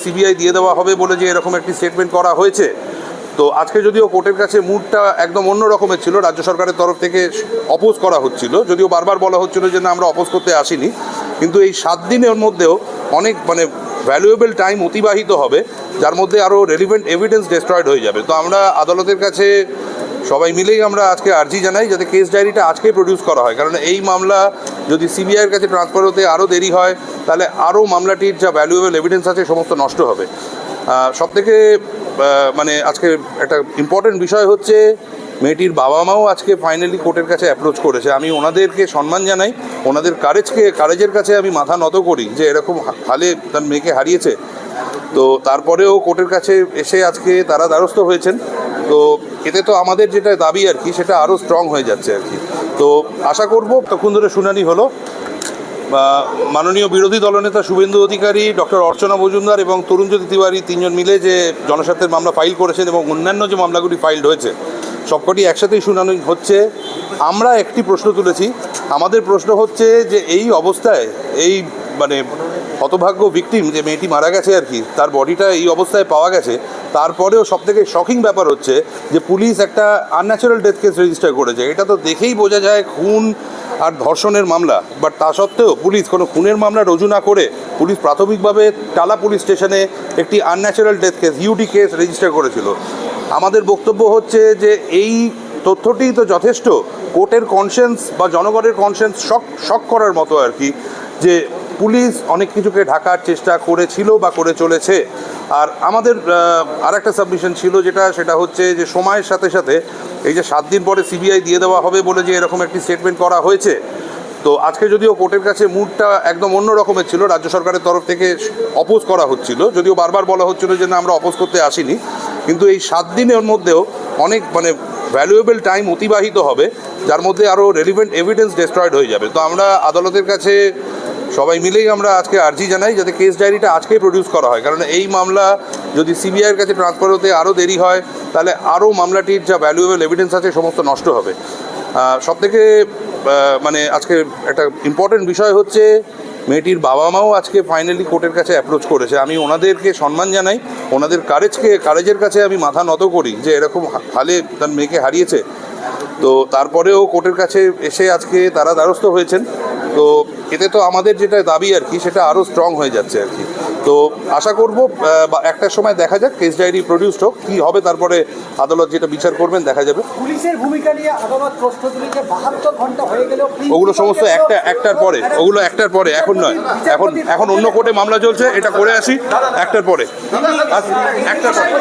CBI দিয়ে দেওয়া হবে বলে যে এরকম একটি স্টেটমেন্ট করা হয়েছে। তো আজকে যদিও কোর্টের কাছে মুডটা একদম অন্য রকমের ছিল, রাজ্য সরকারের তরফ থেকে অপোজ করা হচ্ছিল, যদিও বারবার বলা হচ্ছিল যে না আমরা অপোজ করতে আসিনি, কিন্তু এই 7 দিনের মধ্যেও অনেক ভ্যালুয়েবল টাইম অতিবাহিত হবে, যার মধ্যে আরও রেলিভেন্ট এভিডেন্স ডেস্ট্রয়েড হয়ে যাবে। তো আমরা আদালতের কাছে সবাই মিলেই আমরা আজকে আর্জি জানাই যাতে কেস ডায়েরিটা আজকেই প্রডিউস করা হয়, কারণ এই মামলা যদি সিবিআইয়ের কাছে ট্রান্সফার হতে আরও দেরি হয় তাহলে আরও মামলাটির যা ভ্যালুয়েবল এভিডেন্স আছে সমস্ত নষ্ট হবে। সবথেকে আজকে একটা ইম্পর্টেন্ট বিষয় হচ্ছে মেয়েটির বাবা মাও আজকে ফাইনালি কোর্টের কাছে অ্যাপ্রোচ করেছে। আমি ওনাদেরকে সম্মান জানাই, ওনাদের কারেজের কাছে আমি মাথা নত করি যে এরকম হালে তার মেয়েকে হারিয়েছে। তো তারপরেও কোর্টের কাছে এসে আজকে তারা দ্বারস্থ হয়েছেন। তো এতে তো আমাদের যেটা দাবি আর কি সেটা আরও স্ট্রং হয়ে যাচ্ছে আর কি। তো আশা করব তখন ধরে শুনানি হলো, মাননীয় বিরোধী দলনেতা শুভেন্দু অধিকারী, ডক্টর অর্চনা মজুমদার এবং তরুণজ্যোতি তিওয়ারি 3 জন মিলে যে জনস্বার্থের মামলা ফাইল করেছেন এবং অন্যান্য যে মামলাগুলি ফাইলড হয়েছে সবকটি একসাথেই শুনানি হচ্ছে। আমরা একটি প্রশ্ন তুলেছি, আমাদের প্রশ্ন হচ্ছে যে এই অবস্থায় এই হতভাগ্য ভিকটিম যে মেয়েটি মারা গেছে আর কি, তার বডিটা এই অবস্থায় পাওয়া গেছে, তারপরেও সবথেকে শকিং ব্যাপার হচ্ছে যে পুলিশ একটা আনন্যাচারাল ডেথ কেস রেজিস্টার করেছে। এটা তো দেখেই বোঝা যায় খুন আর ধর্ষণের মামলা, বাট তা সত্ত্বেও পুলিশ কোনো খুনের মামলা রুজু না করে পুলিশ প্রাথমিকভাবে টালা পুলিশ স্টেশনে একটি unnatural death case UD case register করেছিল। আমাদের বক্তব্য হচ্ছে যে এই তথ্যটি তো যথেষ্ট কোর্টের কনসেন্স বা জনগণের কনসেন্স শক করার মতো আর কি, যে পুলিশ অনেক কিছুকে ঢাকার চেষ্টা করেছিল বা করে চলেছে। আর আমাদের আর একটা সাবমিশন ছিল সেটা হচ্ছে যে সময়ের সাথে সাথে এই যে 7 দিন পরে সিবিআই দিয়ে দেওয়া হবে বলে যে এরকম একটি স্টেটমেন্ট করা হয়েছে। তো আজকে যদিও কোর্টের কাছে মুডটা একদম অন্য রকমের ছিল, রাজ্য সরকারের তরফ থেকে অপোজ করা হচ্ছিল, যদিও বারবার বলা হচ্ছিল যে না আমরা অপোজ করতে আসিনি, কিন্তু এই 7 দিনের মধ্যেও অনেক ভ্যালুয়েবল টাইম অতিবাহিত হবে, যার মধ্যে আরও রেলিভেন্ট এভিডেন্স ডেস্ট্রয়েড হয়ে যাবে। তো আমরা আদালতের কাছে সবাই মিলেই আমরা আজকে আর্জি জানাই যাতে কেস ডায়েরিটা আজকেই প্রডিউস করা হয়, কারণ এই মামলা যদি সিবিআইয়ের কাছে ট্রান্সফার হতে আরও দেরি হয় তাহলে আরও মামলাটির যা ভ্যালুয়েবল এভিডেন্স আছে সমস্ত নষ্ট হবে। সবথেকে আজকে একটা ইম্পর্টেন্ট বিষয় হচ্ছে মেয়েটির বাবা মাও আজকে ফাইনালি কোর্টের কাছে অ্যাপ্রোচ করেছে। আমি ওনাদেরকে সম্মান জানাই, ওনাদের কারেজের কাছে আমি মাথা নত করি যে এরকম হালে তার মেয়েকে হারিয়েছে। তো তারপরেও কোর্টের কাছে এসে আজকে তারা দ্বারস্থ হয়েছেন। তো এতে তো আমাদের যেটা দাবি আর কি সেটা আরও স্ট্রং হয়ে যাচ্ছে আর কি। তো আশা করব একটার সময় দেখা যাক কেস ডায়েরি প্রডিউসড হোক, কী হবে তারপরে আদালত যেটা বিচার করবেন দেখা যাবে। পুলিশের ভূমিকা নিয়ে আদালত প্রশ্ন তুলেছে, 72 ঘন্টা হয়ে গেলেও ওগুলো সমস্ত একটার পরে, ওগুলো একটার পরে, এখন নয়, এখন অন্য কোর্টে মামলা চলছে, এটা করে আসি একটার পরে, একটার পরে।